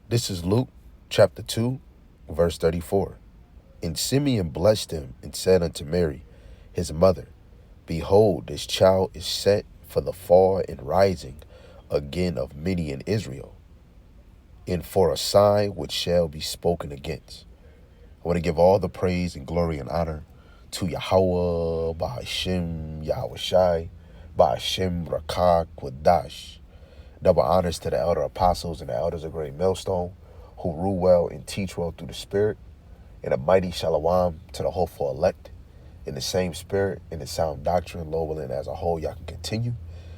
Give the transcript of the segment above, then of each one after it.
This is Luke chapter 2, verse 34. And Simeon blessed him and said unto Mary, his mother, Behold, this child is set for the fall and rising again of many in Israel, and for a sign which shall be spoken against. I want to give all the praise and glory and honor to Yahweh, Bahashim, YAHAWASHI, Bahashim, Rakak, Quadash. Double honors to the elder apostles and the elders of Great Millstone who rule well and teach well through the Spirit, and a mighty shalom to the hopeful elect in the same spirit, in the sound doctrine, Lord willing, as a whole, y'all can continue.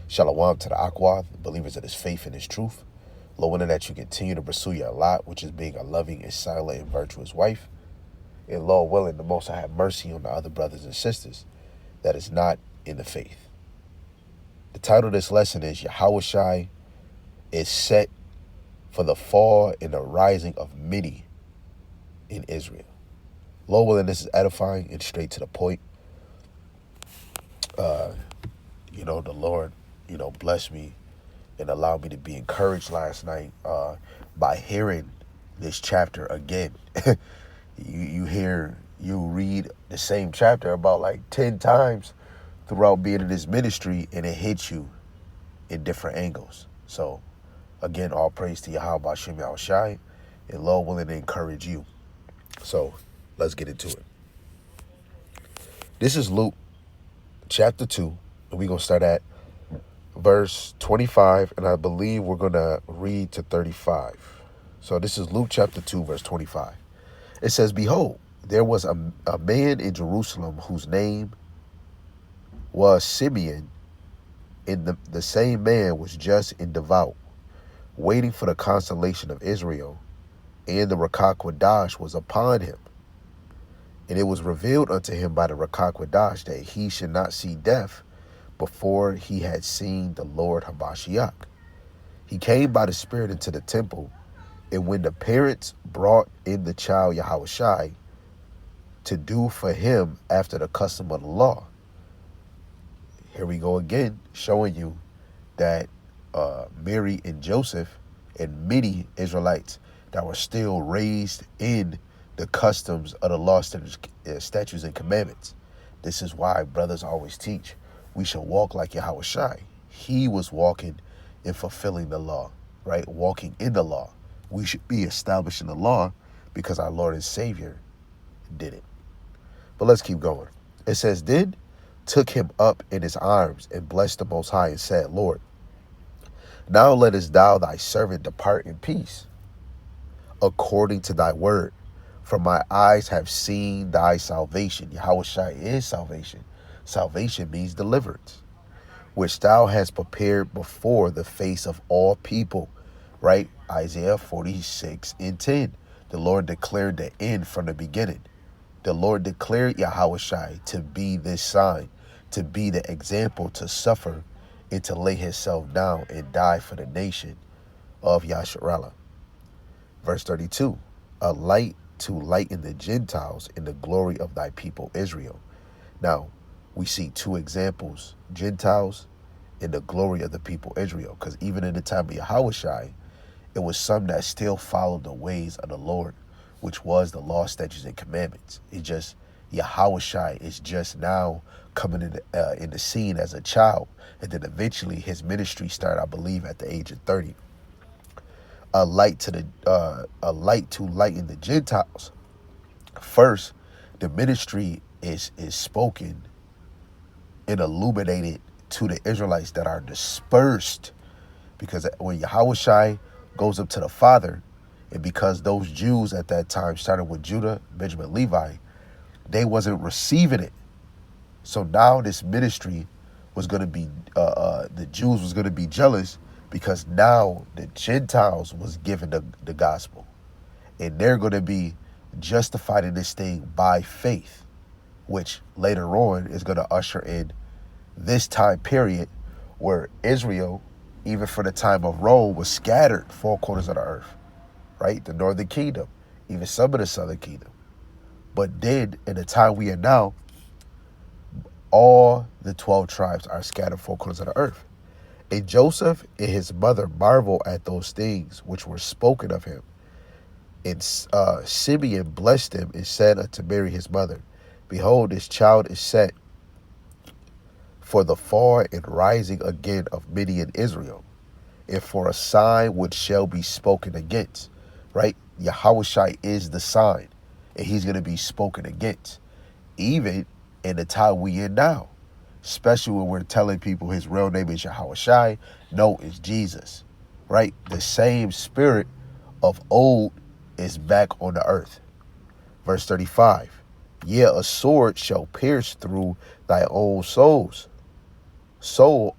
Shalom to the Aquad, believers of his faith and his truth. Lord willing, that you continue to pursue your lot, which is being a loving and silent and virtuous wife. And Lord willing, the Most High have mercy on the other brothers and sisters that is not in the faith. The title of this lesson is Yahawashi is set for the fall and the rising of many in Israel. Lord willing, this is edifying and straight to the point. The Lord, blessed me and allowed me to be encouraged last night by hearing this chapter again. You read the same chapter about like 10 times throughout being in this ministry, and it hits you in different angles. So again, all praise to Yahweh Bashim Yahushai, and Lord willing to encourage you. So let's get into it. This is Luke chapter 2, and we're going to start at verse 25, and I believe we're going to read to 35. So this is Luke chapter 2, verse 25. It says, Behold, there was a man in Jerusalem whose name was Simeon, and the same man was just and devout, waiting for the consolation of Israel, and the Rakak Quadash was upon him. And it was revealed unto him by the Rakak Quadash that he should not see death before he had seen the Lord Hamashiach. He came by the Spirit into the temple, and when the parents brought in the child Yahawashi to do for him after the custom of the law. Here we go again, showing you that Mary and Joseph and many Israelites that were still raised in the customs of the law, statutes, and commandments. This is why brothers always teach we should walk like Yahawashi. He was walking and fulfilling the law, right? Walking in the law. We should be establishing the law because our Lord and Savior did it. But let's keep going. It says, Then took him up in his arms and blessed the Most High and said, Lord, now lettest thou thy servant depart in peace, according to thy word. For my eyes have seen thy salvation. Yahawashi is salvation. Salvation means deliverance, which thou hast prepared before the face of all people. Right? Isaiah 46:10. The Lord declared the end from the beginning. The Lord declared Yahawashi to be this sign, to be the example, to suffer and to lay himself down and die for the nation of Yasharallah. Verse 32, a light to lighten the Gentiles in the glory of thy people Israel. Now, we see two examples, Gentiles and the glory of the people Israel, because even in the time of Yahawashi, it was some that still followed the ways of the Lord, which was the law, statutes, and commandments. It just, Yahawashi is just now coming in the scene as a child, and then eventually his ministry started, I believe, at the age of 30. A light to lighten the Gentiles. First, the ministry is spoken and illuminated to the Israelites that are dispersed, because when Yahawashi goes up to the Father, and because those Jews at that time started with Judah, Benjamin, Levi, they wasn't receiving it. So now this ministry was going to be, the Jews was going to be jealous, because now the Gentiles was given the gospel, and they're going to be justified in this thing by faith, which later on is going to usher in this time period where Israel, even for the time of Rome, was scattered 4 corners of the earth, right? The northern kingdom, even some of the southern kingdom. But then, in the time we are now, all the 12 tribes are scattered 4 corners of the earth. And Joseph and his mother marvel at those things which were spoken of him. And Simeon blessed him and said unto Mary his mother, Behold, this child is set for the fall and rising again of many in Israel, and for a sign which shall be spoken against. Right? YAHAWASHI is the sign, and he's going to be spoken against, even in the time we in now. Especially when we're telling people his real name is YAHAWASHI. No, it's Jesus. Right? The same spirit of old is back on the earth. Verse 35. Yea, a sword shall pierce through thy own soul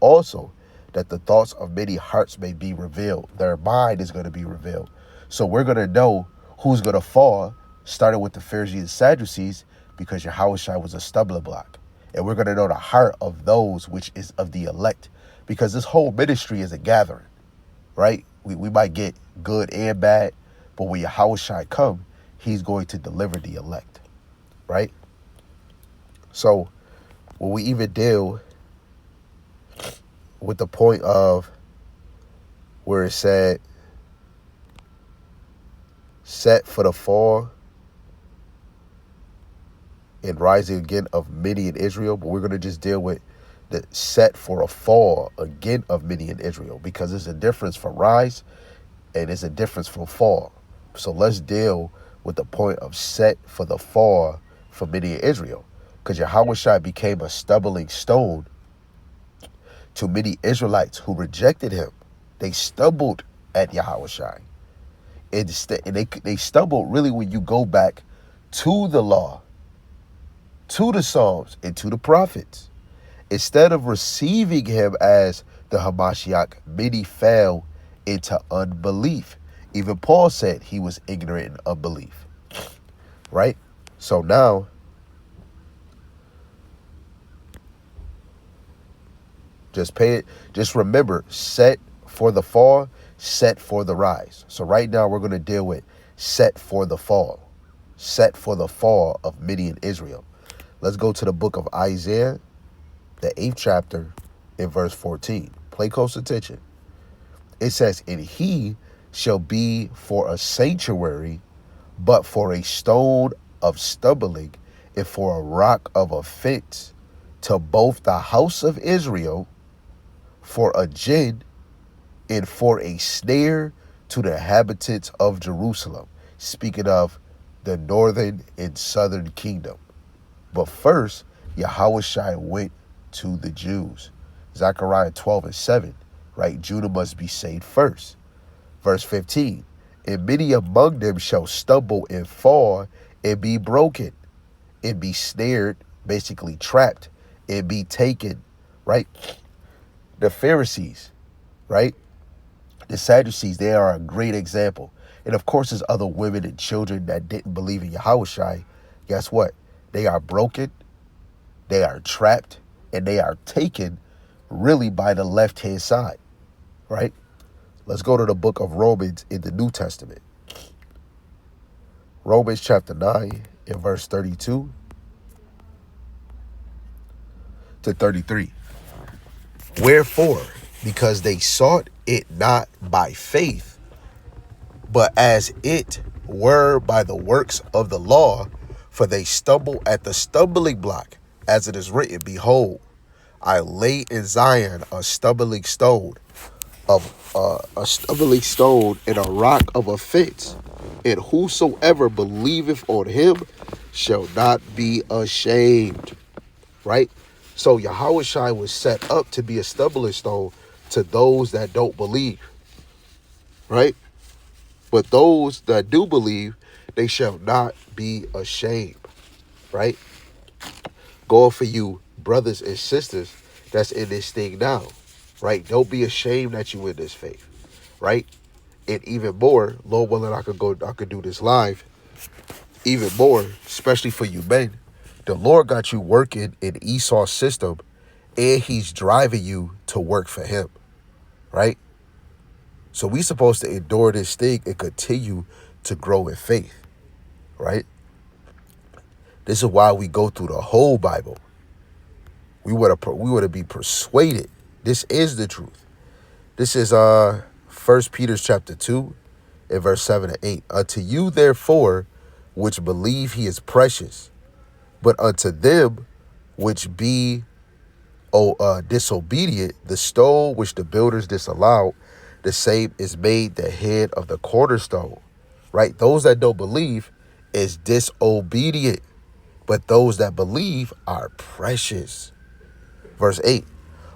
also, that the thoughts of many hearts may be revealed. Their mind is going to be revealed. So we're going to know who's going to fall, starting with the Pharisees and Sadducees, because Yahushua was a stumbling block. And we're going to know the heart of those which is of the elect, because this whole ministry is a gathering, right? We might get good and bad, but when Yahushua come, he's going to deliver the elect, right? So when we even deal with the point of where it said, set for the fall and rising again of many in Israel, but we're going to just deal with the set for a fall again of many in Israel, because there's a difference from rise and there's a difference from fall. So let's deal with the point of set for the fall for many in Israel, because Yahushua became a stumbling stone to many Israelites who rejected him. They stumbled at Yahushua. And they stumbled really when you go back to the law, to the Psalms, and to the prophets. Instead of receiving him as the Hamashiach, many fell into unbelief. Even Paul said he was ignorant in unbelief, right? So now, just remember, set for the fall, set for the rise. So right now we're going to deal with set for the fall. Set for the fall of many in Israel. Let's go to the book of Isaiah, the 8th chapter, in verse 14. Pay close attention. It says, and he shall be for a sanctuary, but for a stone of stumbling, and for a rock of offense to both the house of Israel, for a gin, and for a snare to the inhabitants of Jerusalem. Speaking of the northern and southern kingdom. But first, Yahushua went to the Jews. Zechariah 12:7, right? Judah must be saved first. Verse 15, and many among them shall stumble and fall and be broken and be snared, basically trapped, and be taken, right? The Pharisees, right? The Sadducees, they are a great example. And of course, there's other women and children that didn't believe in Yahushua. Guess what? They are broken, they are trapped, and they are taken really by the left-hand side, right? Let's go to the book of Romans in the New Testament. Romans chapter 9 and verse 32 to 33. Wherefore, because they sought it not by faith, but as it were by the works of the law, for they stumble at the stumbling block, as it is written, behold, I lay in Zion a stumbling stone, and a rock of offense, and whosoever believeth on him shall not be ashamed. Right? So Yahushua was set up to be a stumbling stone to those that don't believe. Right? But those that do believe, they shall not be ashamed. Right? Going for you brothers and sisters that's in this thing now. Right? Don't be ashamed that you in this faith. Right? And even more, Lord willing, I could do this live. Even more, especially for you men, the Lord got you working in Esau's system, and he's driving you to work for him. Right? So we supposed to endure this thing and continue to grow in faith. Right? This is why we go through the whole Bible. We want to be persuaded. This is the truth. This is 1 Peter chapter 2 in verse 7 and 8. Unto you, therefore, which believe he is precious, but unto them which be disobedient, the stone which the builders disallowed, the same is made the head of the cornerstone. Right? Those that don't believe is disobedient, but those that believe are precious. Verse 8,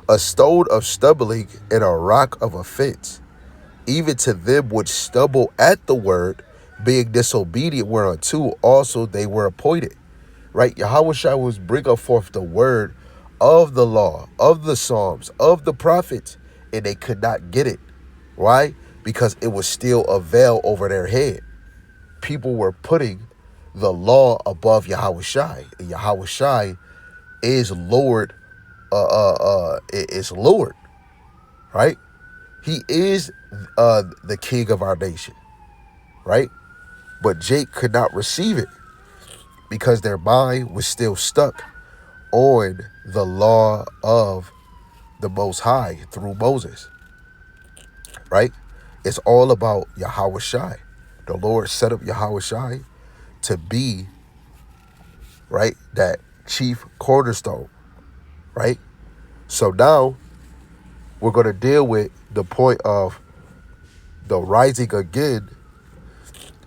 a stone of stumbling and a rock of offense, even to them which stumble at the word, being disobedient whereunto also they were appointed. Right? Yahawashi was bringing forth the word of the law, of the Psalms, of the prophets, and they could not get it. Why? Because it was still a veil over their head. People were putting the law above Yahawashi, and Yahawashi is Lord. Is Lord, right? He is the king of our nation, right? But Jake could not receive it because their mind was still stuck on the law of the Most High through Moses, right? It's all about Yahawashi. The Lord set up Yahawashi to be, right, that chief cornerstone, right? So now we're going to deal with the point of the rising again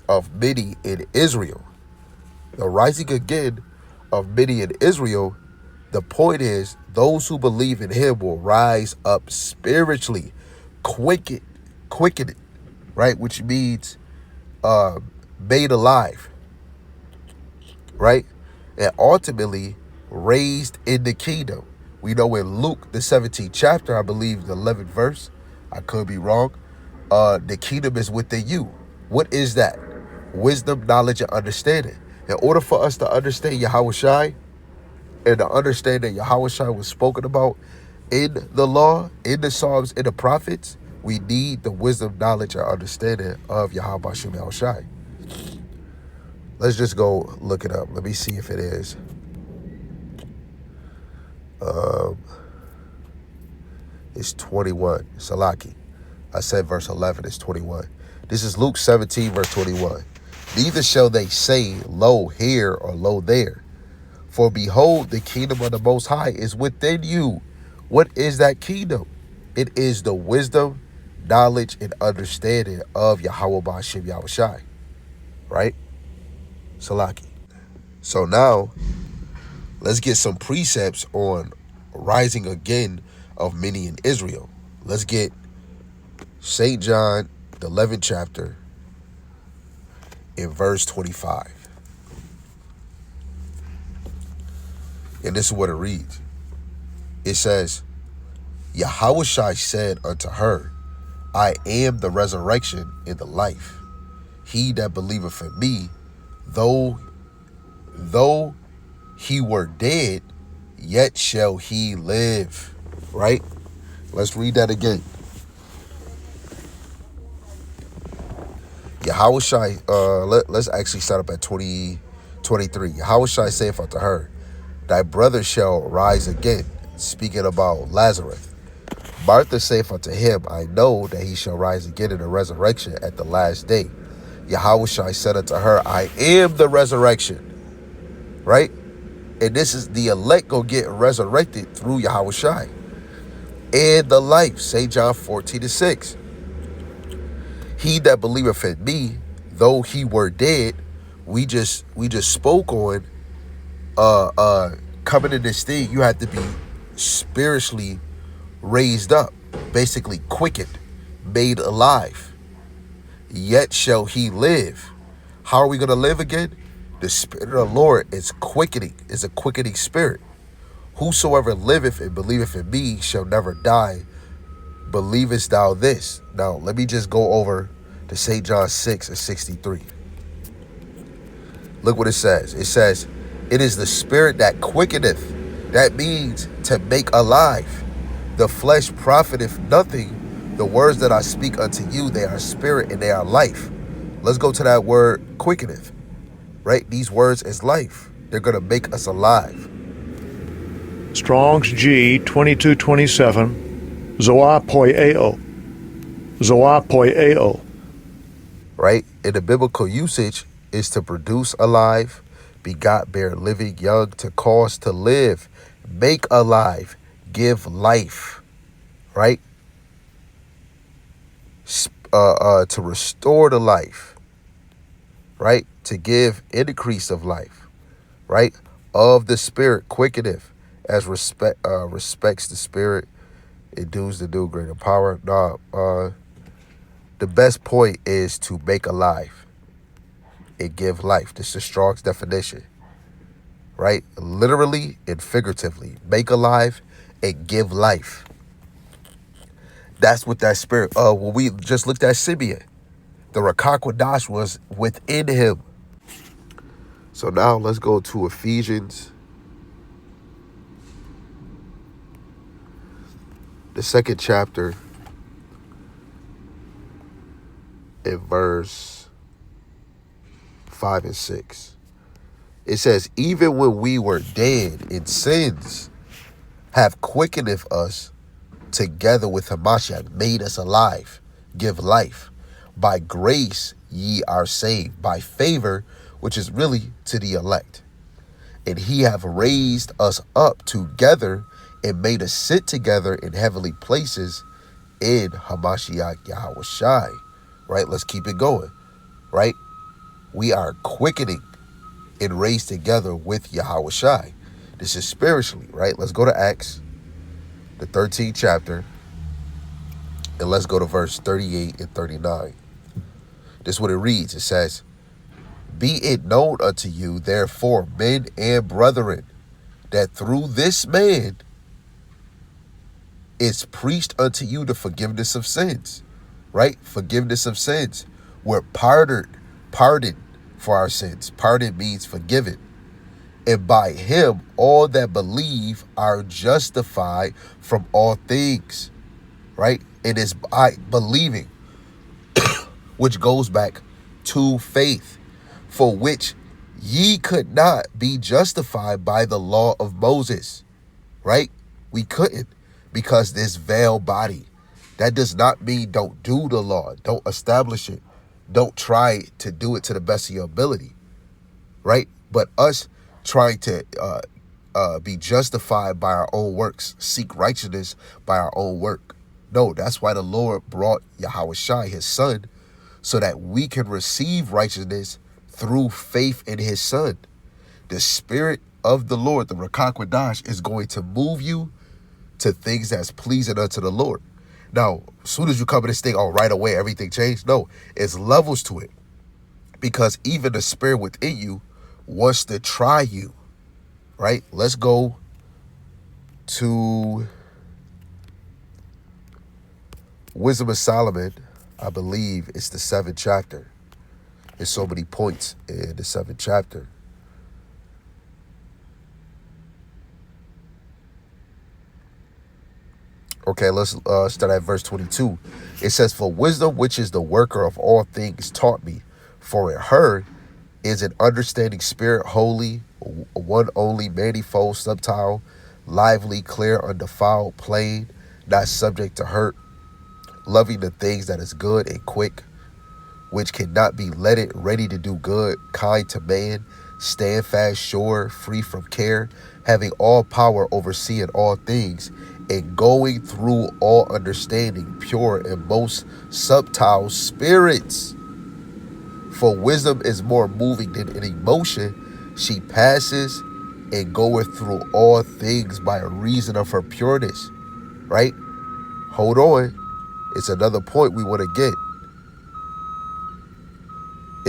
of many in Israel. The rising again of many in Israel, the point is those who believe in him will rise up spiritually, quicken it, right? Which means made alive, right? And ultimately raised in the kingdom. We know in Luke, the 17th chapter, I believe the 11th verse, I could be wrong, the kingdom is within you. What is that? Wisdom, knowledge, and understanding. In order for us to understand Yahawashi and to understand that Yahawashi was spoken about in the law, in the Psalms, in the prophets, we need the wisdom, knowledge, and understanding of Yahawashi. Let's just go look it up. Let me see if it is. It's 21. Salaki. I said verse 11 is 21. This is Luke 17, verse 21. Neither shall they say, lo here or lo there. For behold, the kingdom of the Most High is within you. What is that kingdom? It is the wisdom, knowledge, and understanding of Yahweh Ba'ashem Yahawashi. Right? Salaki. So now, let's get some precepts on rising again of many in Israel. Let's get St. John, the 11th chapter, in verse 25. And this is what it reads. It says, Yahawashi said unto her, I am the resurrection and the life. He that believeth in me, though he were dead, yet shall he live. Right? Let's read that again. Yahawashi, let's actually start up at 23. Yahawashi saith unto her, thy brother shall rise again, speaking about Lazarus. Martha saith unto him, I know that he shall rise again in the resurrection at the last day. Yahawashi said unto her, I am the resurrection. Right? And this is the elect gonna get resurrected through Yahawashi. And the life, St. John 14:6. He that believeth in me, though he were dead, we just spoke on coming in this thing, you have to be spiritually raised up, basically quickened, made alive. Yet shall he live. How are we going to live again? The Spirit of the Lord is quickening, is a quickening spirit. Whosoever liveth and believeth in me shall never die. Believest thou this? Now, let me just go over to St. John 6:63. Look what it says. It says, it is the spirit that quickeneth. That means to make alive. The flesh profiteth nothing. The words that I speak unto you, they are spirit and they are life. Let's go to that word quickeneth. Right? These words is life. They're going to make us alive. Strong's G 2227, Zoa Poieo. Zoa Poieo. right? In the biblical usage is to produce alive, begot, bear, living, young, to cause to live, make alive, give life, right? To restore the life, right? To give increase of life, right? Of the spirit, quickeneth, as respects the spirit, endues the new greater power. Nah, the best point is to make alive and give life. This is Strong's definition, right? Literally and figuratively. Make alive and give life. That's what that spirit, when we just looked at Simeon, the Rakakwadash was within him. So now let's go to Ephesians, the 2nd chapter, in verse 5 and 6. It says, even when we were dead in sins, have quickeneth us together with Hamashiach, made us alive, give life. By grace ye are saved, by favor, which is really to the elect. And he have raised us up together and made us sit together in heavenly places in Hamashiach YAHAWASHI. Right? Let's keep it going. Right? We are quickening and raised together with YAHAWASHI. This is spiritually, right? Let's go to Acts, the 13th chapter, and let's go to verse 38 and 39. This is what it reads. It says, be it known unto you, therefore, men and brethren, that through this man is preached unto you the forgiveness of sins. Right? Forgiveness of sins. We're pardoned for our sins. Pardon means forgiven. And by him, all that believe are justified from all things. Right? It is by believing, which goes back to faith, for which ye could not be justified by the law of Moses. Right? We couldn't, because this veiled body. That does not mean don't do the law. Don't establish it. Don't try to do it to the best of your ability. Right? But us trying to be justified by our own works, seek righteousness by our own work. No, that's why the Lord brought YAHAWASHI, his son, so that we can receive righteousness through faith in his son. The spirit of the Lord, the Rakakwadash, is going to move you to things that's pleasing unto the Lord. Now, as soon as you come in this thing, right away, everything changed. No, it's levels to it. Because even the spirit within you wants to try you. Right? Let's go to Wisdom of Solomon. I believe it's the 7th chapter. There's so many points in the 7th chapter. Okay, let's start at verse 22. It says, for wisdom, which is the worker of all things, taught me. For in her is an understanding spirit, holy, one only, manifold, subtile, lively, clear, undefiled, plain, not subject to hurt, loving the things that is good and quick, which cannot be letted, ready to do good, kind to man, stand fast, sure, free from care, having all power, overseeing all things, and going through all understanding, pure and most subtile spirits. For wisdom is more moving than an emotion. She passes and goeth through all things by reason of her pureness. Right? Hold on. It's another point we want to get.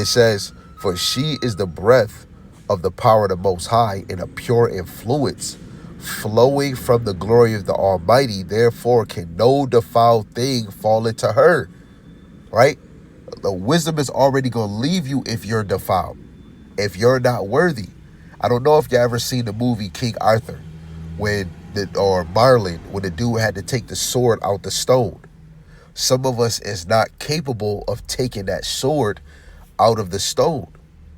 It says, for she is the breath of the power of the Most High and a pure influence flowing from the glory of the Almighty. Therefore can no defiled thing fall into her. Right? The wisdom is already going to leave you if you're defiled, if you're not worthy. I don't know if you ever seen the movie King Arthur, or Marlin, when the dude had to take the sword out the stone. Some of us is not capable of taking that sword out of the stone.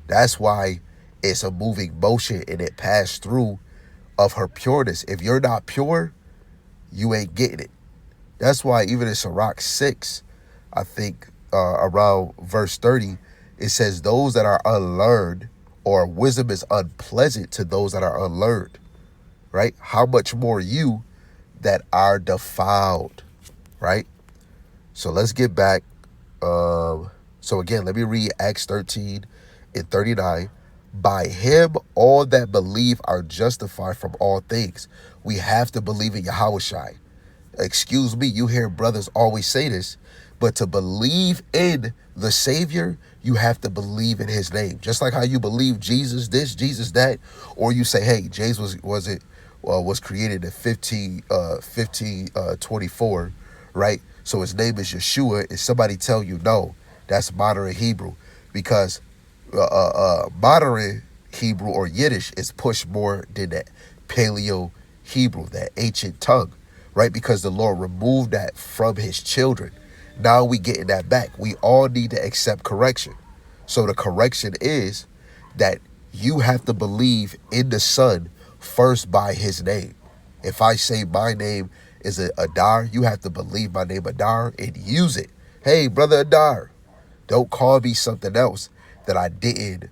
That's why it's a moving motion and it passed through of her pureness. If you're not pure, you ain't getting it. That's why even in Sirach 6, I think around verse 30, it says, those that are unlearned, or wisdom is unpleasant to those that are unlearned, right? How much more you that are defiled, right? So let's get back. So again, let me read Acts 13 and 39. By him, all that believe are justified from all things. We have to believe in YAHAWASHI. Excuse me, you hear brothers always say this, but to believe in the Savior, you have to believe in his name. Just like how you believe Jesus this, Jesus that, or you say, hey, Jesus was created in 1524, right? So his name is Yeshua. And somebody tell you no, that's modern Hebrew, because modern Hebrew or Yiddish is pushed more than that Paleo Hebrew, that ancient tongue, right? Because the Lord removed that from his children. Now we getting that back. We all need to accept correction. So the correction is that you have to believe in the Son first by his name. If I say my name is Adar, you have to believe my name Adar and use it. Hey, brother Adar, don't call me something else that I didn't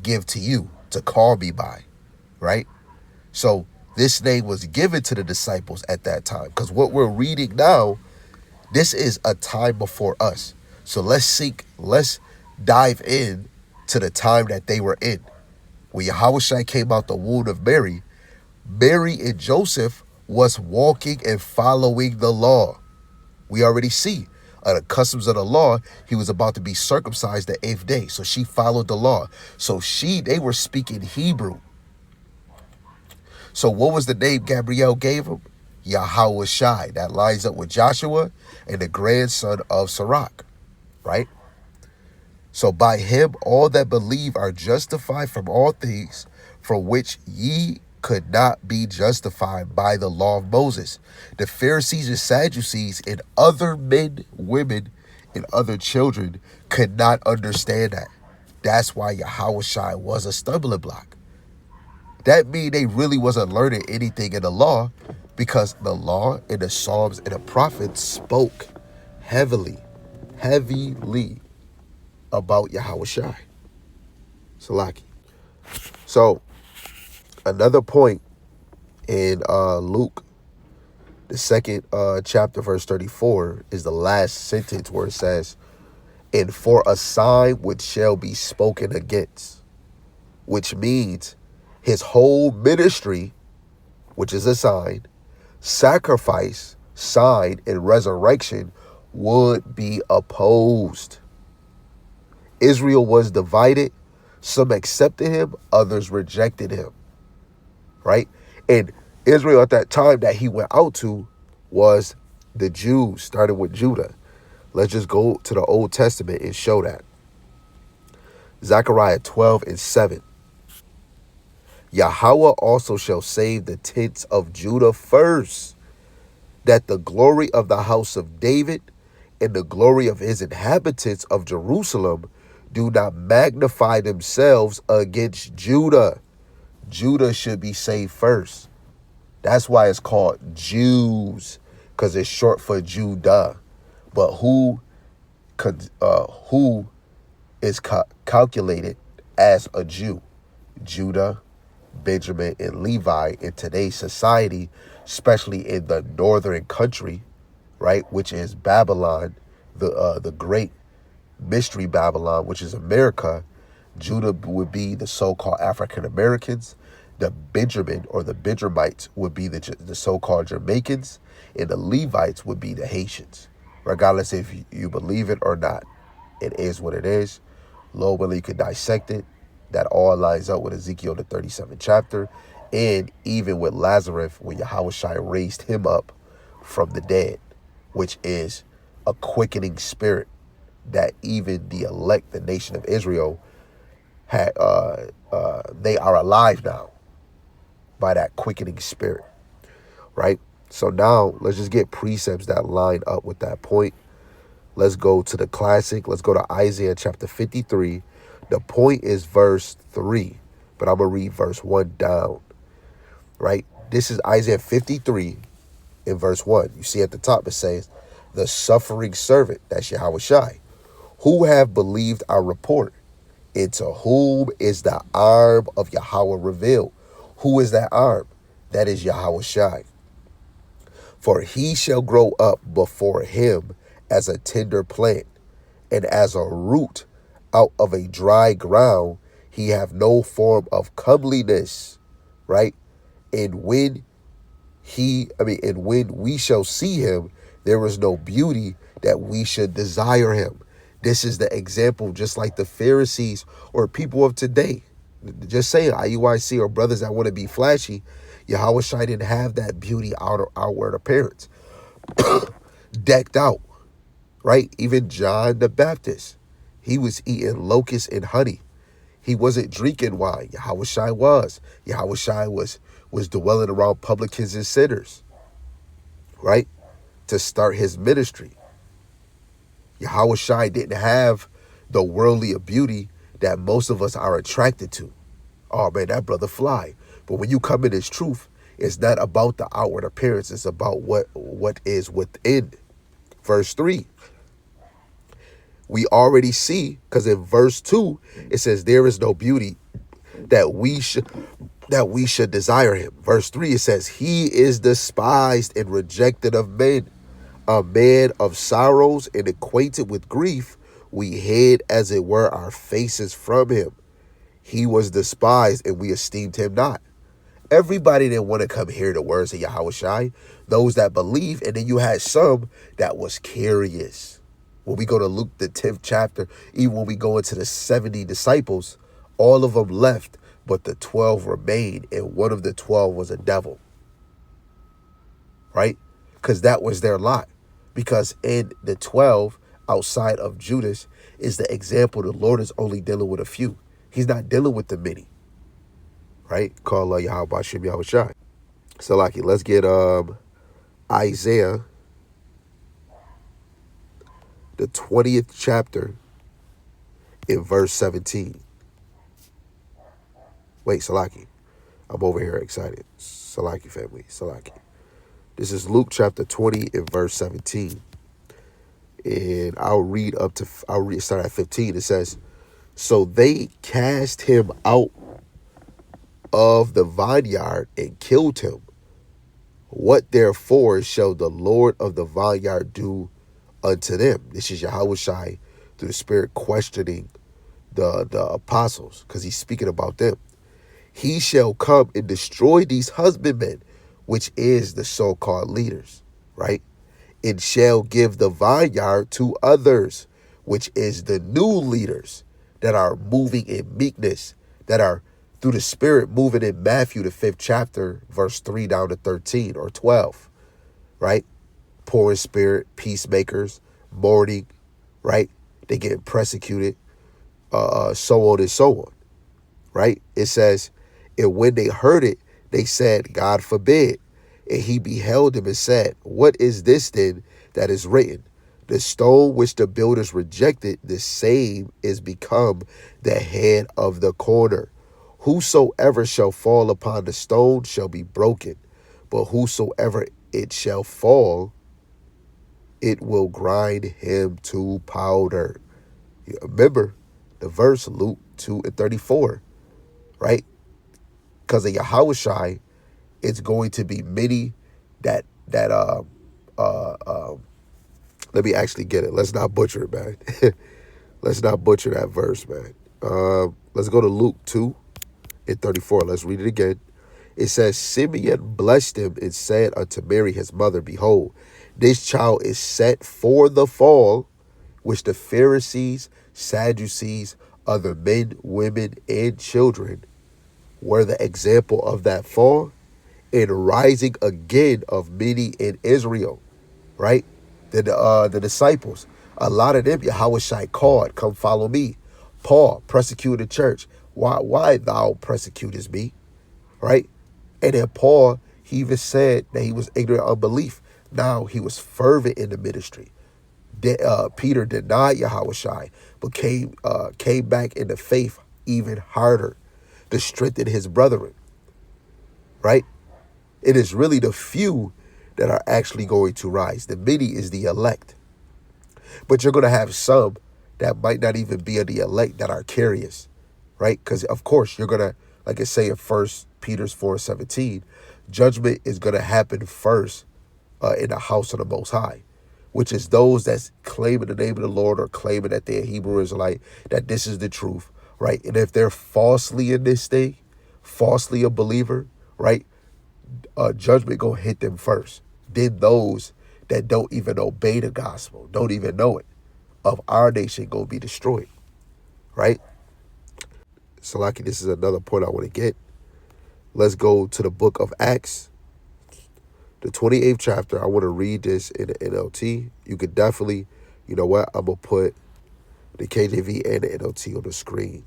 give to you to call me by, right? So this name was given to the disciples at that time, because what we're reading now, this is a time before us. So let's dive in to the time that they were in. When Yahawashi came out the womb of Mary, Mary and Joseph was walking and following the law. We already see the customs of the law. He was about to be circumcised the 8th day. So she followed the law. So they were speaking Hebrew. So what was the name Gabriel gave him? YAHAWASHI. That lines up with Joshua and the grandson of Sirach, right? So by him, all that believe are justified from all things from which ye could not be justified by the law of Moses. The Pharisees and Sadducees and other men, women, and other children could not understand that. That's why YAHAWASHI was a stumbling block. That means they really wasn't learning anything in the law, because the law and the Psalms and the prophets spoke heavily about YAHAWASHI. Salaki. So another point in Luke, the second chapter, verse 34, is the last sentence where it says, and for a sign which shall be spoken against, which means his whole ministry, which is a sign, sacrifice, sign, and resurrection would be opposed. Israel was divided. Some accepted him, others rejected him, right? And Israel at that time that he went out to was the Jews, starting with Judah. Let's just go to the Old Testament and show that. Zechariah 12 and 7. Yahweh also shall save the tents of Judah first, that the glory of the house of David and the glory of his inhabitants of Jerusalem do not magnify themselves against Judah. Judah should be saved first. That's why it's called Jews, because it's short for Judah. But who is calculated as a Jew? Judah, Benjamin, and Levi in today's society, especially in the northern country, right, which is Babylon, the great mystery Babylon, which is America. Judah would be the so-called African Americans. The Benjamin or the Benjamites would be the so-called Jamaicans, and the Levites would be the Haitians. Regardless if you believe it or not, it is what it is. Lord willing, you could dissect it. That all lines up with Ezekiel the 37th chapter, and even with Lazarus when Yahawashi raised him up from the dead, which is a quickening spirit that even the elect, the nation of Israel, had. They are alive now by that quickening spirit, right? So now let's just get precepts that line up with that point. Let's go to the classic. Let's go to Isaiah chapter 53. The point is verse 3, but I'm going to read verse 1 down, right? This is Isaiah 53 in verse 1. You see at the top it says, the suffering servant, that's YAHAWASHI, who have believed our report, into whom is the arm of Yahweh revealed. Who is that arm? That is YAHAWASHI. For he shall grow up before him as a tender plant, and as a root out of a dry ground. He have no form of comeliness, right? And when when we shall see him, there is no beauty that we should desire him. This is the example, just like the Pharisees or people of today. Just saying, IUIC or brothers that want to be flashy, Yahawashi didn't have that beauty outward appearance. Decked out, right? Even John the Baptist, he was eating locusts and honey. He wasn't drinking wine. Yahawashi was. Yahawashi was dwelling around publicans and sinners, right? To start his ministry. Yahawashi didn't have the worldly beauty that most of us are attracted to. Oh man, that brother fly. But when you come in his truth, it's not about the outward appearance. It's about what is within. Verse 3. We already see, because in verse 2, it says, there is no beauty that we should desire him. Verse 3, it says, he is despised and rejected of men, a man of sorrows and acquainted with grief. We hid, as it were, our faces from him. He was despised, and we esteemed him not. Everybody didn't want to come hear the words of Yahawashi. Those that believe, and then you had some that was curious. When we go to Luke, the 10th chapter, even when we go into the 70 disciples, all of them left, but the 12 remained, and one of the 12 was a devil. Right? Because that was their lot. Because in the 12, outside of Judas, is the example the Lord is only dealing with a few. He's not dealing with the many. Right? Call YAHAWASHI YAHAWASHI. So, like, let's get Isaiah, the 20th chapter, in verse 17. Wait, Salaki. I'm over here excited. Salaki family, Salaki. This is Luke chapter 20 and verse 17. And I'll start at 15. It says, so they cast him out of the vineyard and killed him. What therefore shall the Lord of the vineyard do unto them? This is Yahawashi through the Spirit questioning the apostles, because he's speaking about them. He shall come and destroy these husbandmen, which is the so-called leaders, right? And shall give the vineyard to others, which is the new leaders that are moving in meekness, that are through the Spirit moving in Matthew, the 5th chapter, verse 3 down to 13 or 12, right? Poor in spirit, peacemakers, mourning, right? They getting persecuted, so on and so on, right? It says, and when they heard it, they said, God forbid. And he beheld him and said, what is this then that is written? The stone which the builders rejected, the same is become the head of the corner. Whosoever shall fall upon the stone shall be broken, but whosoever it shall fall, it will grind him to powder. Remember the verse, Luke 2:34, right? Because of Yahawashi, it's going to be many that let me actually get it. Let's not butcher it, man. Let's not butcher that verse, man. Let's go to Luke 2:34. Let's read it again. It says, Simeon blessed him and said unto Mary his mother, behold, this child is set for the fall, which the Pharisees, Sadducees, other men, women, and children were the example of that fall, and rising again of many in Israel, right? The disciples, a lot of them, Yahawashi called, come follow me. Paul persecuted the church. Why thou persecutest me, right? And then Paul, he even said that he was ignorant of unbelief. Now he was fervent in the ministry. Peter denied Yahawashi, but came back in the faith even harder to strengthen his brethren, right? It is really the few that are actually going to rise. The many is the elect. But you're going to have some that might not even be of the elect that are curious, right? Because, of course, you're going to, like it say in 1 Peter 4:17, judgment is going to happen first in the house of the Most High, which is those that's claiming the name of the Lord or claiming that they're Hebrew Israelite, that this is the truth, right? And if they're falsely in this thing, falsely a believer, right, judgment gonna hit them first. Then those that don't even obey the gospel, don't even know it, of our nation gonna be destroyed, right? So, like, this is another point I want to get. Let's go to the book of Acts, the 28th chapter. I want to read this in the NLT. You could definitely, you know what, I'm going to put the KJV and the NLT on the screen.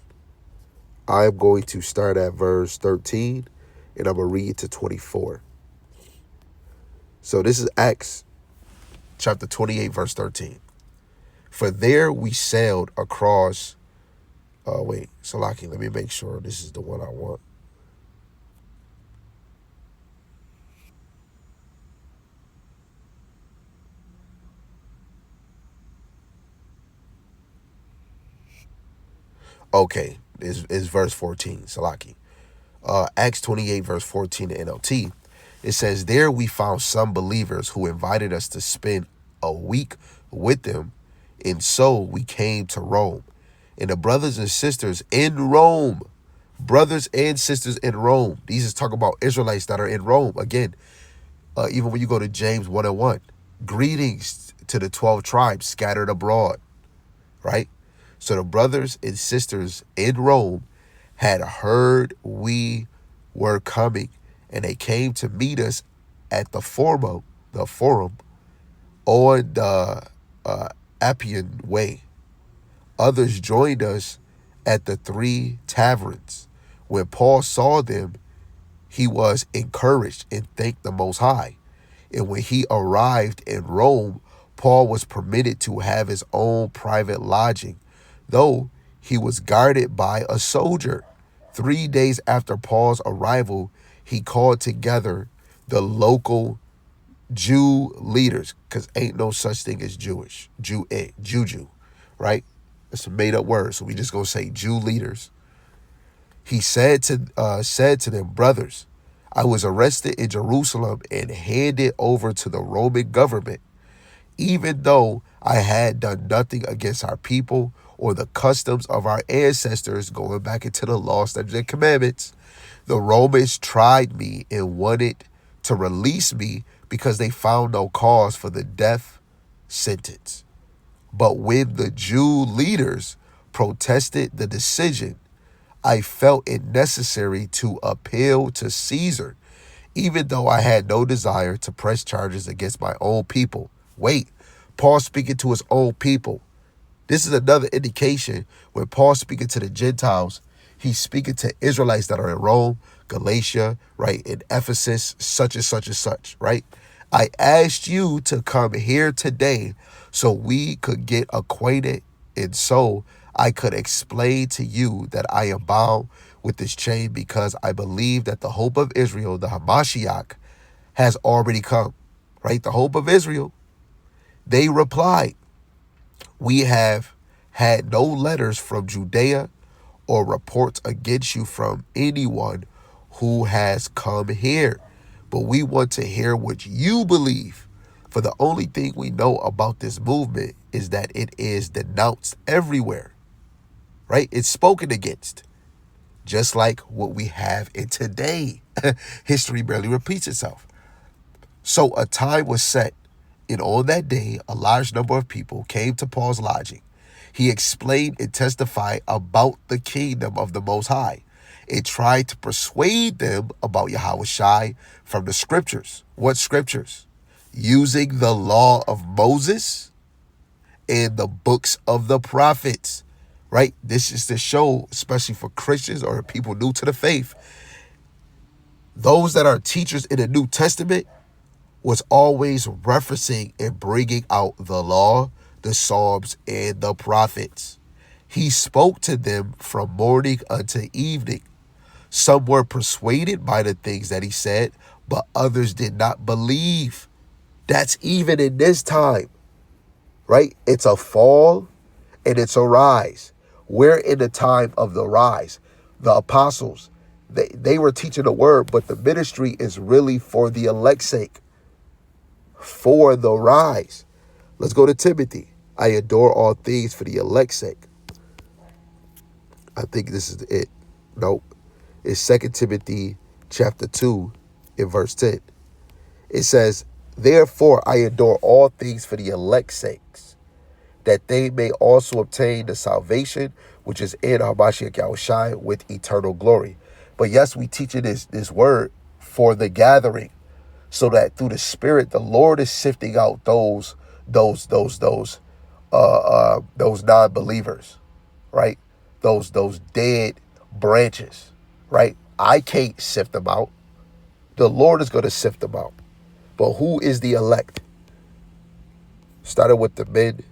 I'm going to start at verse 13, and I'm going to read to 24. So this is Acts chapter 28, verse 13. For there we sailed across, Salaki, let me make sure this is the one I want. Okay, is verse 14, Salaki. Acts 28, verse 14 NLT. It says, there we found some believers who invited us to spend a week with them, and so we came to Rome. And the brothers and sisters in Rome, brothers and sisters in Rome, these is talking about Israelites that are in Rome. Again, even when you go to James 1:1, greetings to the 12 tribes scattered abroad, right? So the brothers and sisters in Rome had heard we were coming, and they came to meet us at the forum on the Appian Way. Others joined us at the 3 taverns. When Paul saw them, he was encouraged and thanked the Most High. And when he arrived in Rome, Paul was permitted to have his own private lodging, though he was guarded by a soldier. 3 days after Paul's arrival, he called together the local Jew leaders, because ain't no such thing as Jewish, Juju, right? It's a made up word, so we just gonna say Jew leaders. He said to them, brothers, I was arrested in Jerusalem and handed over to the Roman government, even though I had done nothing against our people or the customs of our ancestors, going back into the law, statutes, and commandments. The Romans tried me and wanted to release me because they found no cause for the death sentence. But when the Jew leaders protested the decision, I felt it necessary to appeal to Caesar, even though I had no desire to press charges against my own people. Wait, Paul speaking to his own people. This is another indication when Paul speaking to the Gentiles, he's speaking to Israelites that are in Rome, Galatia, right, in Ephesus, such and such and such, right? I asked you to come here today so we could get acquainted, and so I could explain to you that I am bound with this chain because I believe that the hope of Israel, the Hamashiach, has already come, right? The hope of Israel. They replied, we have had no letters from Judea or reports against you from anyone who has come here, but we want to hear what you believe. For the only thing we know about this movement is that it is denounced everywhere, right? It's spoken against, just like what we have in today. History barely repeats itself. So a time was set, and on that day, a large number of people came to Paul's lodging. He explained and testified about the kingdom of the Most High and tried to persuade them about YAHAWASHI from the scriptures. What scriptures? Using the law of Moses and the books of the prophets, right? This is to show, especially for Christians or people new to the faith, those that are teachers in the New Testament was always referencing and bringing out the law, the Psalms, and the prophets. He spoke to them from morning unto evening. Some were persuaded by the things that he said, but others did not believe. That's even in this time, right? It's a fall and it's a rise. We're in the time of the rise. The apostles, they were teaching the word, but the ministry is really for the elect's sake, for the rise. Let's go to Timothy. I adore all things for the elect's sake. I think this is it. Nope. It's 2 Timothy chapter 2 in verse 10. It says, therefore I adore all things for the elect's sakes, that they may also obtain the salvation which is in YAHAWASHI with eternal glory. But yes, we teaching this word for the gathering, so that through the Spirit, the Lord is sifting out those non-believers, right? Those dead branches, right? I can't sift them out. The Lord is going to sift them out. But who is the elect? Started with the men,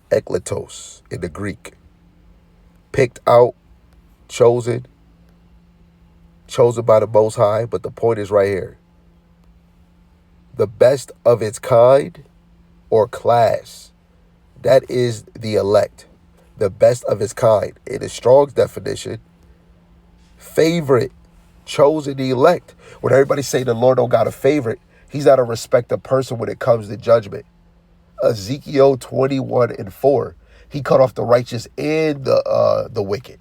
ekletos in the Greek. Picked out, chosen by the Most High. But the point is right here. The best of its kind or class. That is the elect. The best of its kind. In the Strong's definition, favorite, chosen, the elect. When everybody say the Lord don't got a favorite, he's not a respecter person when it comes to judgment. Ezekiel 21:4, he cut off the righteous and the wicked,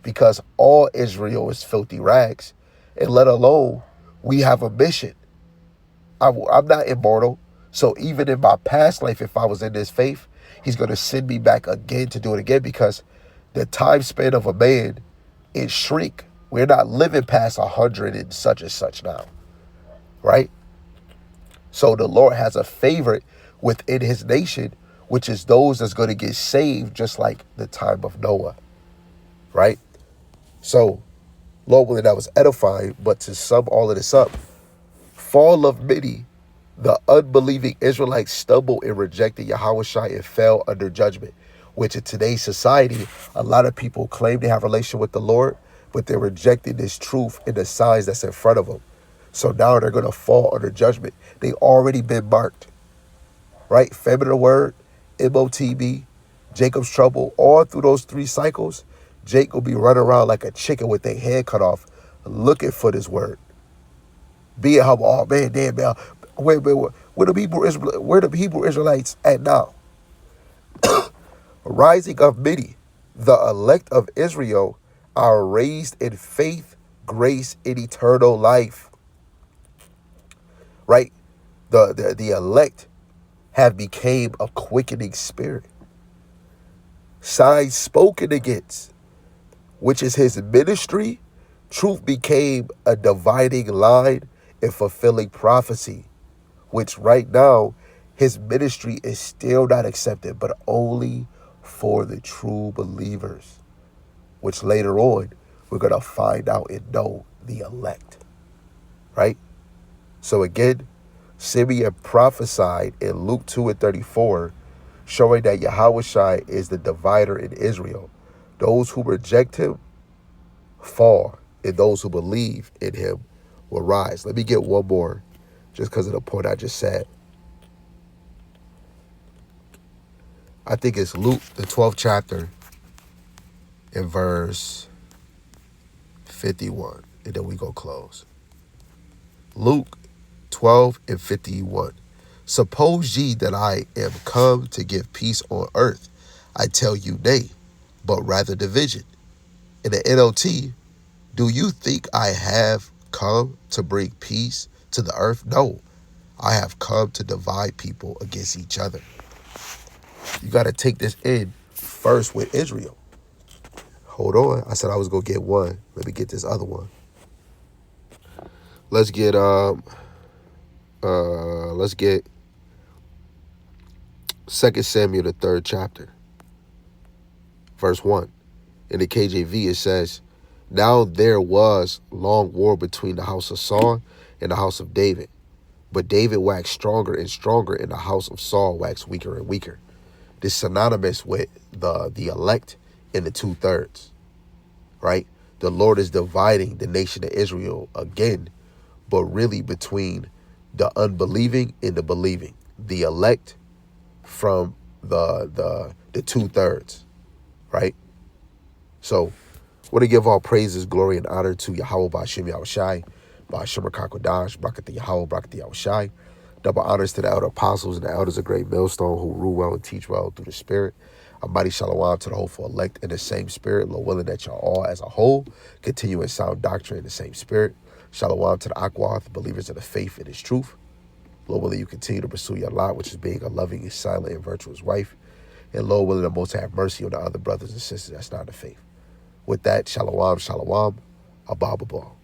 because all Israel is filthy rags, and let alone we have a mission. I'm not immortal, so even in my past life, if I was in this faith, he's going to send me back again to do it again, because the time span of a man is shrink. We're not living past 100 and such now, right? So the Lord has a favorite within his nation, which is those that's going to get saved, just like the time of Noah, right? So, Lord willing, that was edifying, but to sum all of this up, fall of many, the unbelieving Israelites stumbled and rejected YAHAWASHI and fell under judgment, which in today's society, a lot of people claim they have a relationship with the Lord, but they're rejecting this truth and the signs that's in front of them. So now they're going to fall under judgment. They already been marked, right? Feminine word, MOTB, Jacob's trouble, all through those 3 cycles, Jake will be running around like a chicken with their head cut off, looking for this word. Being humble, oh man, damn, man, where the Hebrew Israelites at now? Rising of many, the elect of Israel are raised in faith, grace, and eternal life. Right? The elect have became a quickening spirit. Signs spoken against, which is his ministry, truth became a dividing line and fulfilling prophecy, which right now his ministry is still not accepted, but only for the true believers, which later on we're going to find out and know the elect, right? So again, Simeon prophesied in Luke 2:34, showing that YAHAWASHI is the divider in Israel. Those who reject him fall, and those who believe in him will rise. Let me get one more, just because of the point I just said. I think it's Luke, the 12th chapter, in verse 51, and then we go close. Luke 12:51. Suppose ye that I am come to give peace on earth? I tell you nay, but rather division. In the NLT, do you think I have come to bring peace to the earth? No, I have come to divide people against each other. You got to take this in first with Israel. Hold on. I said I was going to get one. Let me get this other one. Let's get 2 Samuel, the 3rd chapter, verse 1. In the KJV, it says, now there was long war between the house of Saul and the house of David. But David waxed stronger and stronger, and the house of Saul waxed weaker and weaker. This is synonymous with the elect in the 2/3, right? The Lord is dividing the nation of Israel again, but really between the unbelieving and the believing, the elect from the 2/3, right? So, want to give all praises, glory, and honor to Yahweh Ba'ashem Yahawashi, Ba'ashem Rakakwadash, Brakati Yahweh, Brakati Yahawashi. Double honors to the elder apostles and the elders of Great Millstone who rule well and teach well through the Spirit. A mighty shalom to the hopeful elect in the same Spirit, Lord willing that y'all all as a whole continue in sound doctrine in the same Spirit. Shalom to the Akwath, believers of the faith and His truth. Lord willing you continue to pursue your lot, which is being a loving and silent and virtuous wife. And Lord willing the Most have mercy on the other brothers and sisters that's not in the faith. With that, shalom, shalom, abba, abba.